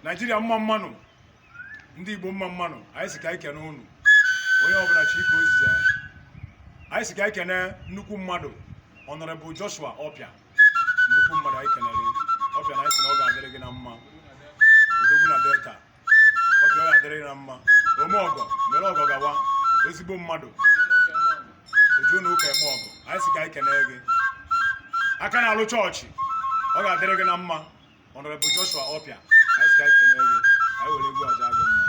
Nigeria mma mmanụ, ndị Igbo mma mmanụ, anyị si ka anyị kene unu onye ọbụla chi ka ozizi anyị si ka anyị kene nnukwu mmadụ Honourable Joshua Opia, nnukwu mmadụ anyị kenere Opia na anyị si na ọ ga-adịrị gị na mma, odogwu na Delta, Opia ọ ga-adịrị gị na mma, ome ọgọ mere ọgọ gawa, ezigbo mmadụ oju na ụka eme ọgọ, anyị si ka anyị kenere gị aka na-alụ chọọchị, ọ ga-adịrị gị na mma Honourable Joshua Opia, anyị si ka anyị kenere gị, anyị were egwu aja gị mma.